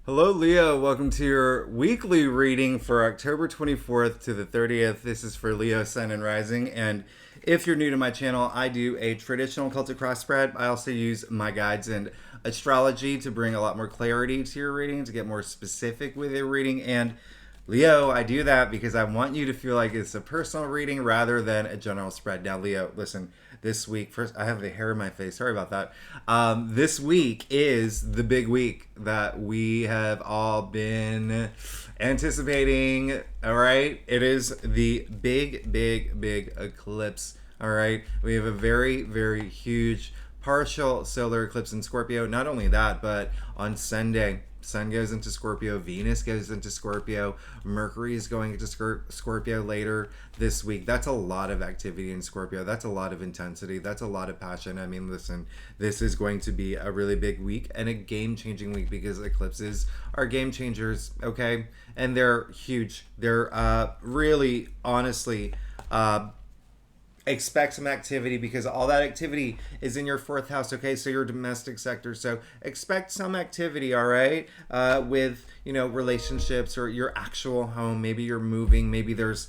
Hello, Leo. Welcome to your weekly reading for October 24th to the 30th. This is for Leo, Sun, and Rising. And if you're new to my channel, I do a traditional Celtic cross spread. I also use my guides and astrology to bring a lot more clarity to your reading, to get more specific with your reading. And Leo, I do that because I want you to feel like it's a personal reading rather than a general spread. Now, Leo, listen, this week, first, I have the hair in my face. Sorry about that. This week is the big week that we have all been anticipating. All right. It is the big eclipse. All right. We have a very huge partial solar eclipse in Scorpio. Not only that, but on Sunday, Sun goes into Scorpio, Venus goes into Scorpio, Mercury is going into Scorpio later this week. That's a lot of activity in Scorpio. That's a lot of intensity. That's a lot of passion. I mean, listen, this is going to be a really big week and a game-changing week because eclipses are game changers, okay? And they're huge. They're really, honestly, expect some activity because all that activity is in your fourth house, okay? So your domestic sector. So expect some activity, all right, with, relationships or your actual home. Maybe you're moving. Maybe there's,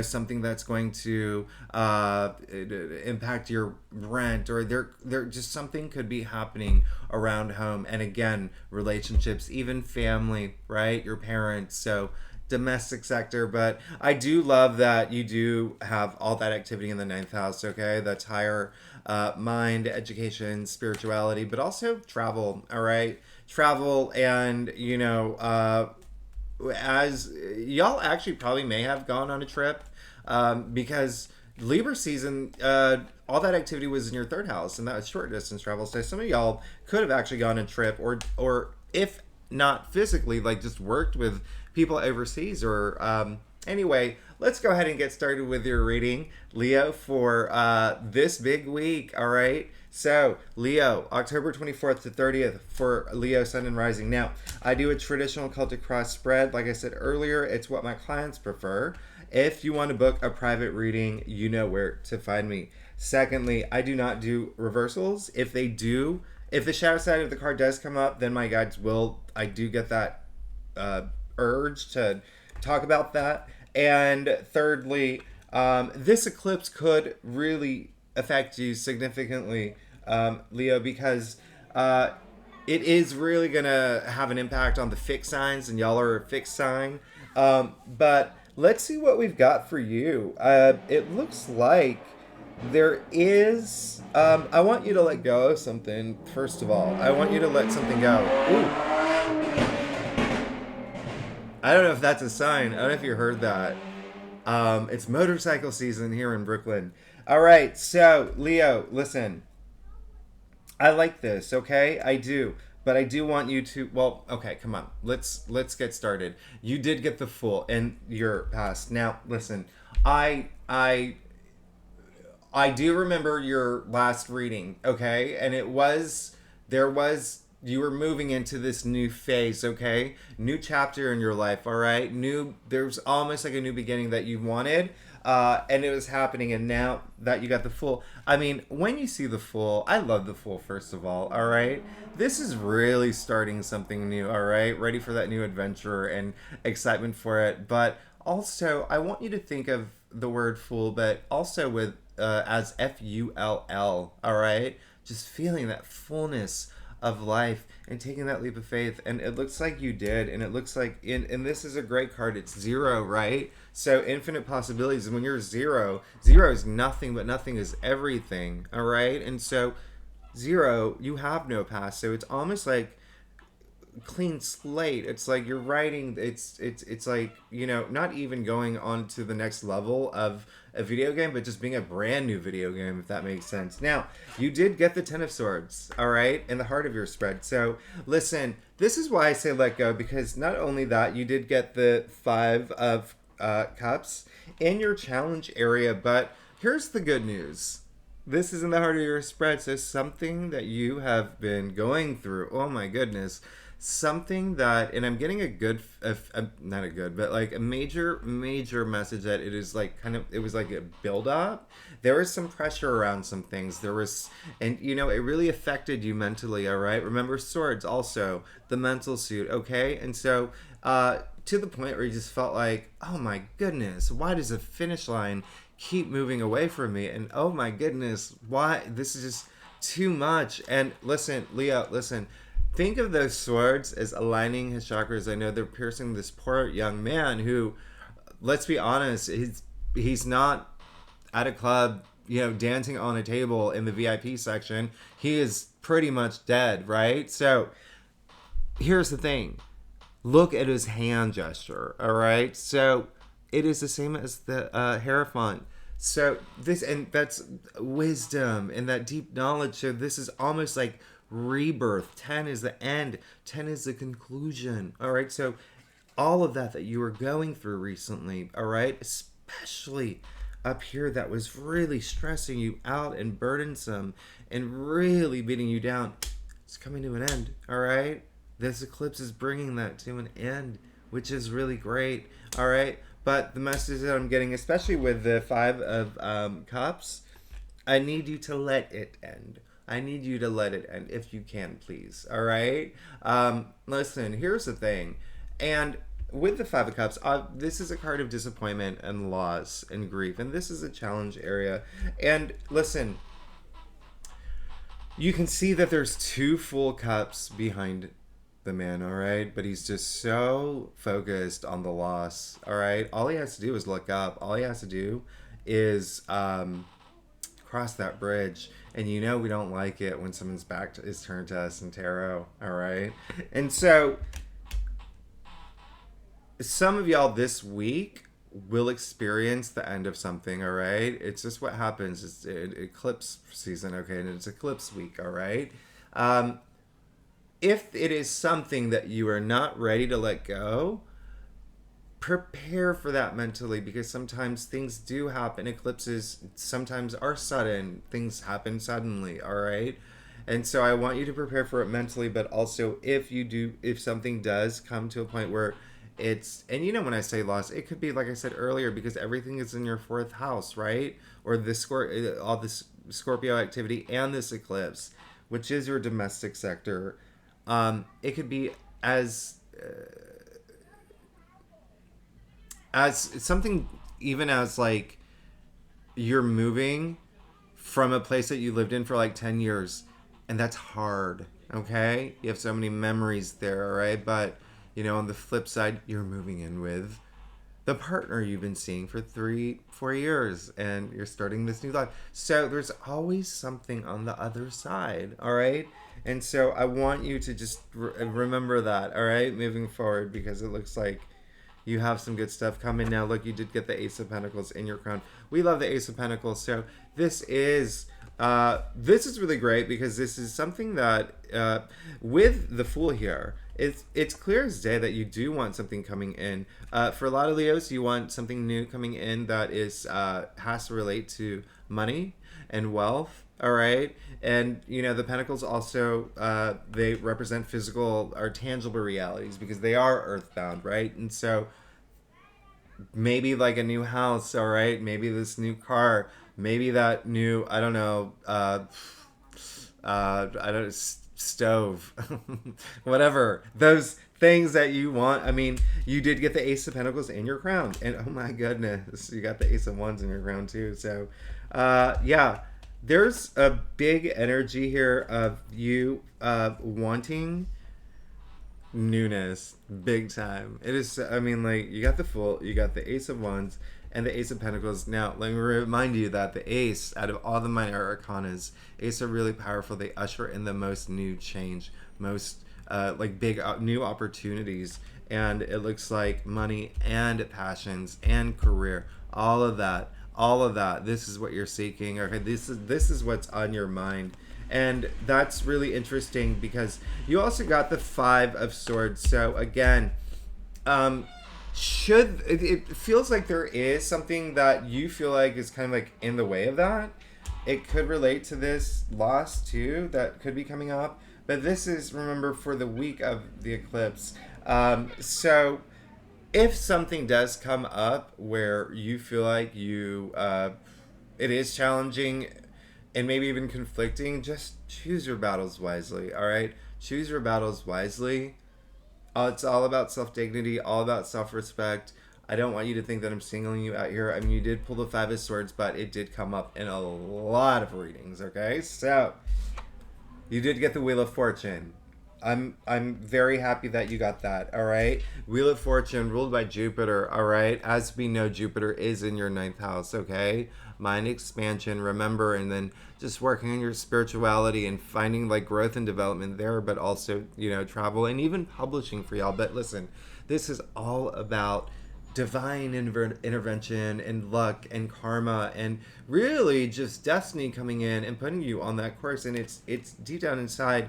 something that's going to impact your rent, or there just something could be happening around home. And again, relationships, even family, right? Your parents. So domestic sector. But I do love that you do have all that activity in the ninth house, okay? That's higher mind, education, spirituality, but also travel, all right? Travel, and as y'all actually probably may have gone on a trip, because Libra season, all that activity was in your third house, and that was short distance travel. So some of y'all could have actually gone on a trip, or if not physically, like just worked with people overseas. Or anyway, let's go ahead and get started with your reading, Leo, for this big week. All right. So, Leo, October 24th to 30th for Leo, Sun, and Rising. Now, I do a traditional Celtic cross spread. Like I said earlier, it's what my clients prefer. If you want to book a private reading, you know where to find me. Secondly, I do not do reversals. If the shadow side of the card does come up, then my guides will. I do get that urge to talk about that. And thirdly, this eclipse could really affect you significantly, Leo, because it is really going to have an impact on the fixed signs, and y'all are a fixed sign. But let's see what we've got for you. It looks like there is. I want you to let go of something, first of all. I want you to let something go. Ooh. I don't know if that's a sign. I don't know if you heard that. It's motorcycle season here in Brooklyn. All right, so Leo, listen. I like this, okay? I do. But I do want you to, well, okay, come on. Let's get started. You did get the Fool in your past. Now, listen. I do remember your last reading, okay? And you were moving into this new phase, okay? New chapter in your life, all right? There's almost like a new beginning that you wanted, and it was happening. And now that you got the Fool, I mean, when you see the Fool, I love the Fool, first of all right? This is really starting something new, all right? Ready for that new adventure and excitement for it. But also, I want you to think of the word Fool, but also with as Full, all right? Just feeling that fullness of life and taking that leap of faith. And it looks like you did. And it looks like, and this is a great card. It's zero, right? So infinite possibilities. And when you're zero is nothing, but nothing is everything, all right? And so zero, you have no past. So it's almost like clean slate. It's like you're writing, it's like, not even going on to the next level of a video game, but just being a brand new video game, if that makes sense. Now, you did get the Ten of Swords, all right, in the heart of your spread. So listen, this is why I say let go, because not only that, you did get the Five of Cups in your challenge area, but here's the good news. This is in the heart of your spread, so something that you have been going through, oh my goodness, something that, and I'm getting a good, not a good, but like a major message that it is like kind of, it was like a build up. There was some pressure around some things. There was, and you know, it really affected you mentally. All right. Remember, swords also the mental suit. Okay. And so, to the point where you just felt like, oh my goodness, why does the finish line keep moving away from me? And oh my goodness, why this is just too much. And listen, Leo, listen, think of those swords as aligning his chakras. I know they're piercing this poor young man who, let's be honest, he's not at a club, you know, dancing on a table in the VIP section. He is pretty much dead, right? So here's the thing. Look at his hand gesture, all right? So it is the same as the Hierophant. So this, and that's wisdom and that deep knowledge. So this is almost like rebirth. 10 is the end. 10 is the conclusion, all right? So all of that you were going through recently, all right? Especially up here, that was really stressing you out and burdensome and really beating you down. It's coming to an end, all right? This eclipse is bringing that to an end, which is really great, all right? But the message that I'm getting, especially with the Five of Cups, I need you to let it end. I need you to let it end if you can, please, all right? Listen, here's the thing. And with the Five of Cups, this is a card of disappointment and loss and grief. And this is a challenge area. And listen, you can see that there's two full cups behind the man, all right? But he's just so focused on the loss, all right? All he has to do is look up. All he has to do is cross that bridge. And you know we don't like it when someone's back is turned to us in tarot, all right? And so some of y'all this week will experience the end of something, all right? It's just what happens. It's eclipse season, okay? And it's eclipse week, all right? If it is something that you are not ready to let go, prepare for that mentally, because sometimes things do happen. Eclipses sometimes are sudden. Things happen suddenly, all right? And so I want you to prepare for it mentally, but also if something does come to a point where it's, and you know when I say loss, it could be like I said earlier, because everything is in your fourth house, right? Or all this Scorpio activity and this eclipse, which is your domestic sector. It could be as something, even as like you're moving from a place that you lived in for like 10 years, and that's hard, okay? You have so many memories there, all right? But you know, on the flip side, you're moving in with the partner you've been seeing for 3-4 years, and you're starting this new life. So there's always something on the other side, all right? And so I want you to just remember that, all right, moving forward, because it looks like you have some good stuff coming now. Look, you did get the Ace of Pentacles in your crown. We love the Ace of Pentacles. So this is really great, because this is something that with the Fool here, it's clear as day that you do want something coming in. For a lot of Leos, you want something new coming in that is has to relate to money and wealth. All right. And, you know, the Pentacles also, they represent physical or tangible realities, because they are earthbound, right? And so maybe like a new house, all right? Maybe this new car, maybe that new, I don't know, stove, whatever. Those things that you want. I mean, you did get the Ace of Pentacles in your crown. And oh my goodness, you got the Ace of Wands in your crown too. So, yeah. There's a big energy here of you wanting newness, big time. It is, I mean, like, you got the Fool, you got the Ace of Wands, and the Ace of Pentacles. Now, let me remind you that the Ace, out of all the minor arcanas, Ace are really powerful. They usher in the most new change, most, like, big new opportunities. And it looks like money and passions and career, all of that. This is what you're seeking. Okay, this is what's on your mind. And that's really interesting, because you also got the Five of Swords. So again, it feels like there is something that you feel like is kind of like in the way of that. It could relate to this loss too that could be coming up. but this is, remember, for the week of the eclipse. So if something does come up where you feel like it is challenging and maybe even conflicting, just choose your battles wisely. All right, choose your battles wisely. It's all about self dignity, all about self respect. I don't want you to think that I'm singling you out here. I mean, you did pull the Five of Swords, but it did come up in a lot of readings. Okay, so you did get the Wheel of Fortune. I'm very happy that you got that. All right, Wheel of Fortune ruled by Jupiter. All right, as we know, Jupiter is in your ninth house. Okay, mind expansion. Remember, and then just working on your spirituality and finding like growth and development there, but also travel and even publishing for y'all. But listen, this is all about divine intervention and luck and karma and really just destiny coming in and putting you on that course. And it's deep down inside,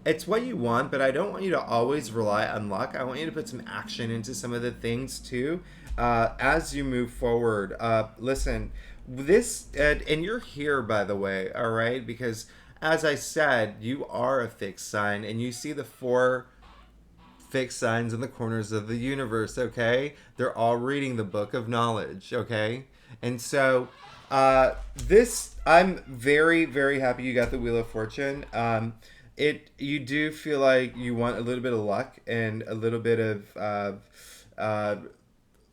it's what you want, but I don't want you to always rely on luck. I want you to put some action into some of the things too, as you move forward. Listen, this and you're here, by the way, all right, because as I said, you are a fixed sign and you see the four fixed signs in the corners of the universe. Okay, they're all reading the book of knowledge. Okay, and so this, I'm very, very happy you got the Wheel of Fortune. You do feel like you want a little bit of luck and a little bit of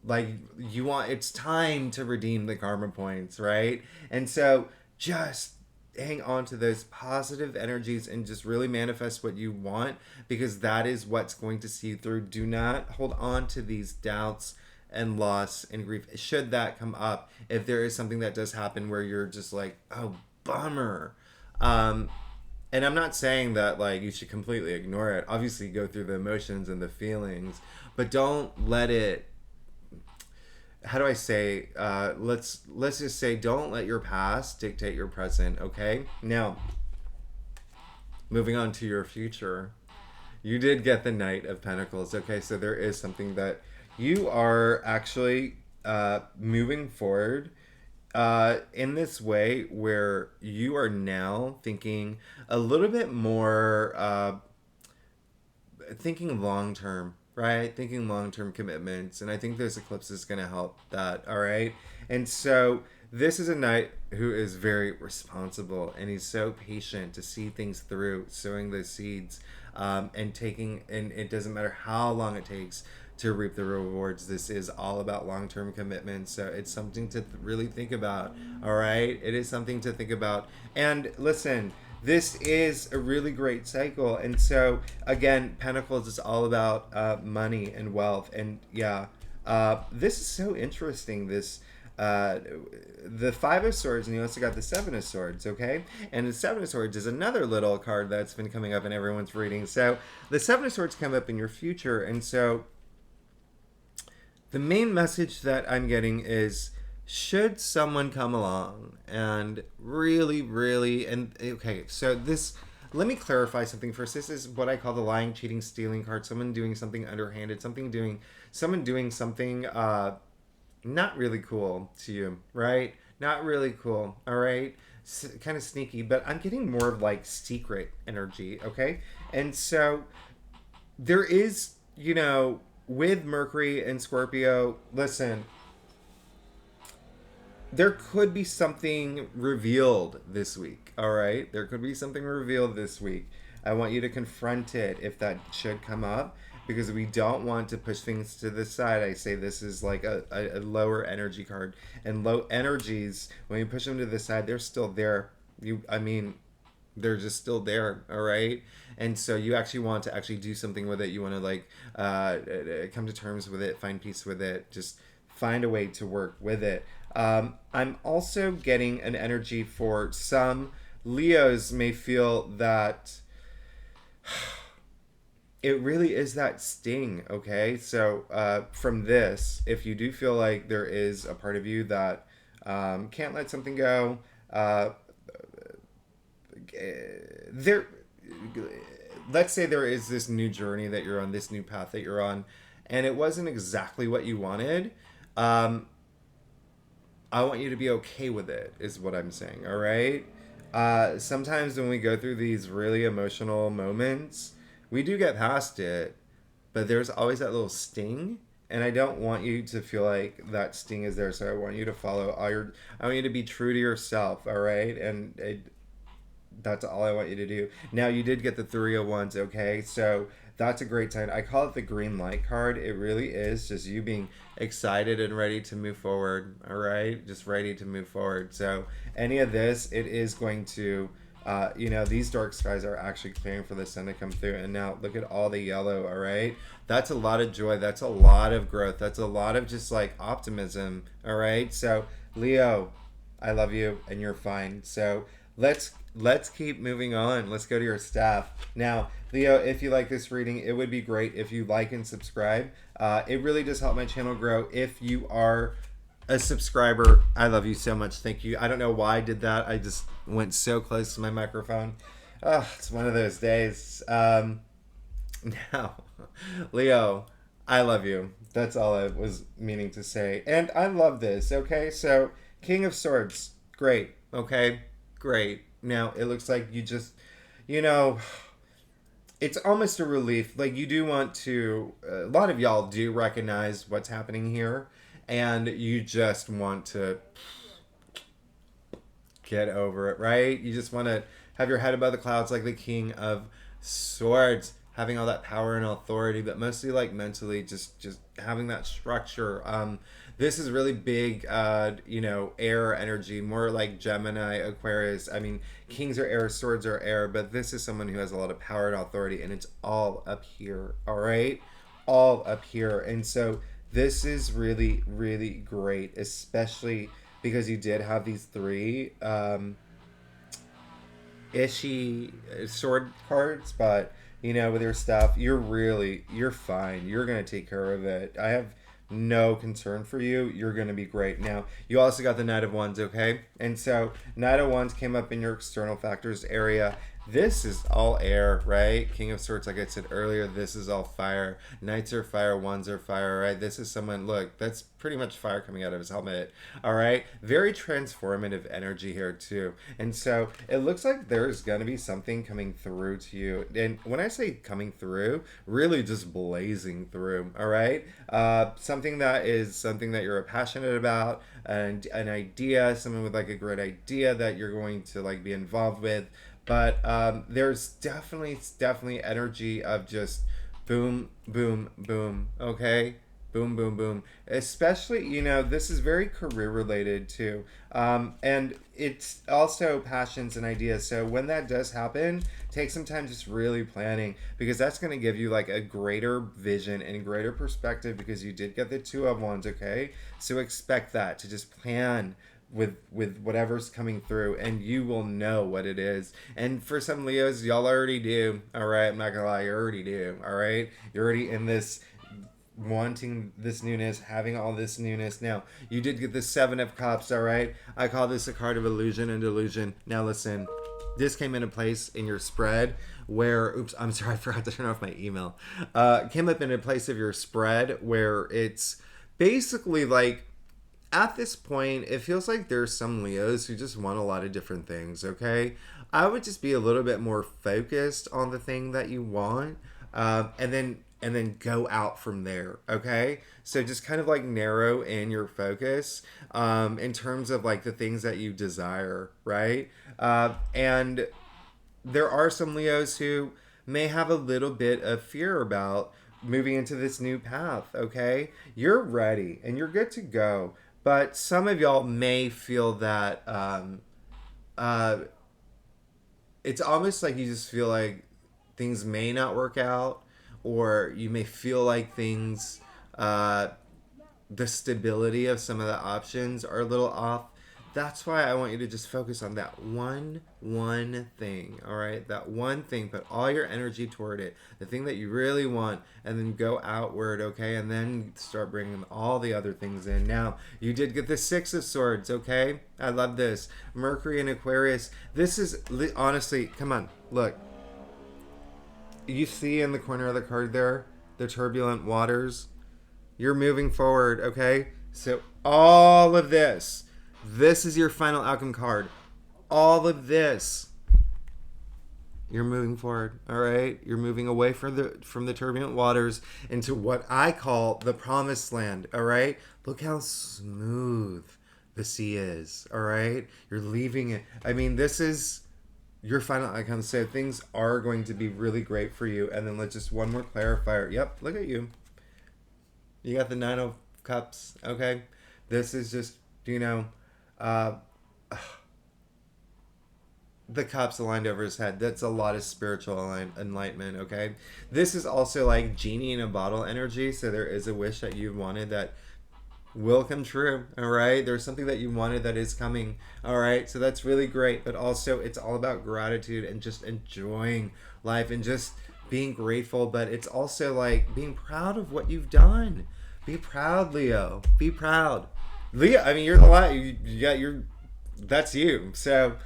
like you want, it's time to redeem the karma points, right? And so just hang on to those positive energies and just really manifest what you want, because that is what's going to see you through. Do not hold on to these doubts and loss and grief should that come up. If there is something that does happen where you're just like, oh, bummer. And I'm not saying that like you should completely ignore it. Obviously go through the emotions and the feelings, but don't let it, how do I say, let's just say, don't let your past dictate your present. Okay, now moving on to your future, you did get the Knight of Pentacles. Okay, so there is something that you are actually moving forward in this way where you are now thinking a little bit more, thinking long term, right? Thinking long term commitments. And I think this eclipse is going to help that. All right. And so this is a knight who is very responsible and he's so patient to see things through, sowing those seeds, and taking, and it doesn't matter how long it takes to reap the rewards. This is all about long-term commitments, so it's something to really think about. All right, it is something to think about. And listen, this is a really great cycle. And so again, Pentacles is all about money and wealth. And yeah, this is so interesting. This the Five of Swords, and you also got the Seven of Swords. Okay, and the Seven of Swords is another little card that's been coming up in everyone's reading. So the Seven of Swords come up in your future. And so the main message that I'm getting is, should someone come along and really, and okay, so this, let me clarify something first. This is what I call the lying, cheating, stealing card. Someone doing something underhanded, someone doing something not really cool to you, right? Not really cool, all right? Kind of sneaky, but I'm getting more of like secret energy, okay? And so there is, with Mercury and Scorpio, listen, there could be something revealed this week, all right? There could be something revealed this week. I want you to confront it if that should come up, because we don't want to push things to the side. I say this is like a lower energy card, and low energies, when you push them to the side, they're still there. They're just still there, all right? And so you actually want to actually do something with it. You want to like come to terms with it, find peace with it, just find a way to work with it. I'm also getting an energy for some Leos may feel that it really is that sting, okay? So from this, if you do feel like there is a part of you that can't let something go, let's say there is this new journey that you're on, this new path that you're on, and it wasn't exactly what you wanted. I want you to be okay with it, is what I'm saying, all right? Sometimes when we go through these really emotional moments, we do get past it, but there's always that little sting. And I don't want you to feel like that sting is there. So I want you to follow all your. I want you to be true to yourself. All right, and that's all I want you to do. Now you did get the 3 of Wands, okay? So that's a great sign. I call it the green light card. It really is just you being excited and ready to move forward. All right, just ready to move forward. So any of this, it is going to. These dark skies are actually clearing for the sun to come through. And now look at all the yellow, all right? That's a lot of joy. That's a lot of growth. That's a lot of just like optimism, all right? So, Leo, I love you and you're fine. So, let's keep moving on. Let's go to your staff. Now, Leo, if you like this reading, it would be great if you like and subscribe. It really does help my channel grow. If you are a subscriber, I love you so much. Thank you. I don't know why I did that. I just went so close to my microphone. It's one of those days. Now, Leo, I love you. That's all I was meaning to say. And I love this, okay? So, King of Swords, great, okay? Great. Now, it looks like you just, you know, it's almost a relief. Like, you do want to, a lot of y'all do recognize what's happening here, and you just want to get over it, right? You just want to have your head above the clouds like the King of Swords, having all that power and authority, but mostly like mentally just having that structure. This is really big, air energy, more like Gemini, Aquarius. I mean, kings are air, swords are air, but this is someone who has a lot of power and authority, and it's all up here, all right? All up here. And so this is really, really great, especially because you did have these three ishy sword cards, but with your stuff, you're fine. You're gonna take care of it. I have no concern for you. You're gonna be great. Now, you also got the Knight of Wands, okay? And so Knight of Wands came up in your external factors area. This is all air, right? King of Swords, like I said earlier, this is all fire. Knights are fire, Wands are fire, right? This is someone, look, that's pretty much fire coming out of his helmet, all right? Very transformative energy here, too. And so it looks like there's going to be something coming through to you. And when I say coming through, really just blazing through, all right? Something that you're passionate about, and an idea, someone with like a great idea that you're going to like be involved with. But there's definitely energy of just boom, boom, boom, okay? Boom, boom, boom. Especially, this is very career related too. And it's also passions and ideas. So when that does happen, take some time just really planning, because that's going to give you like a greater vision and greater perspective, because you did get the 2 of Wands, okay? So expect that, to just plan with whatever's coming through, and you will know what it is. And for some Leos, y'all already do, all right? I'm not gonna lie, you already do, all right? You're already in this, wanting this newness, having all this newness. Now, you did get the 7 of Cups, all right? I call this a card of illusion and delusion. Now listen, this came into place in your spread where, oops, I'm sorry, I forgot to turn off my email. Came up in a place of your spread where it's basically like, at this point, it feels like there's some Leos who just want a lot of different things, okay? I would just be a little bit more focused on the thing that you want, and then go out from there, okay? So just kind of like narrow in your focus in terms of like the things that you desire, right? And there are some Leos who may have a little bit of fear about moving into this new path, okay? You're ready and you're good to go. But some of y'all may feel that it's almost like you just feel like things may not work out, or you may feel like things, the stability of some of the options are a little off. That's why I want you to just focus on that one thing, all right? That one thing. Put all your energy toward it, the thing that you really want, and then go outward, okay? And then start bringing all the other things in. Now, you did get the 6 of Swords, okay? I love this. Mercury and Aquarius. This is, honestly, come on, look. You see in the corner of the card there, the turbulent waters? You're moving forward, okay? So all of this is your final outcome card. all of this, you're moving forward, all right? You're moving away from the turbulent waters into what I call the promised land, all right? Look how smooth the sea is, all right? You're leaving it. I mean, this is your final icon. So things are going to be really great for you. And then let's just one more clarifier. Yep, look at you. You got the Nine of Cups, okay? This is just, uh, the cups aligned over his head. That's a lot of spiritual enlightenment, okay? This is also like genie in a bottle energy. So there is a wish that you wanted that will come true, all right? There's something that you wanted that is coming, all right? So that's really great. But also it's all about gratitude and just enjoying life and just being grateful. But it's also like being proud of what you've done. Be proud, Leo. Be proud. Leo, I mean, you're the light. That's you. So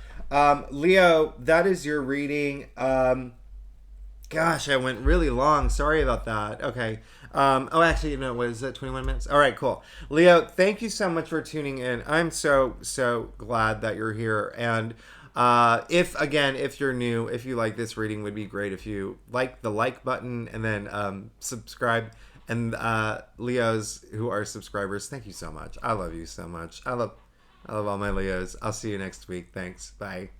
Leo, that is your reading. Gosh, I went really long. Sorry about that. Okay. Oh, actually, no, what is that? 21 minutes? All right, cool. Leo, thank you so much for tuning in. I'm so glad that you're here. And if you're new, if you like this reading, would be great if you like the like button and then subscribe. And Leos who are subscribers, thank you so much. I love you so much. I love all my Leos. I'll see you next week. Thanks. Bye.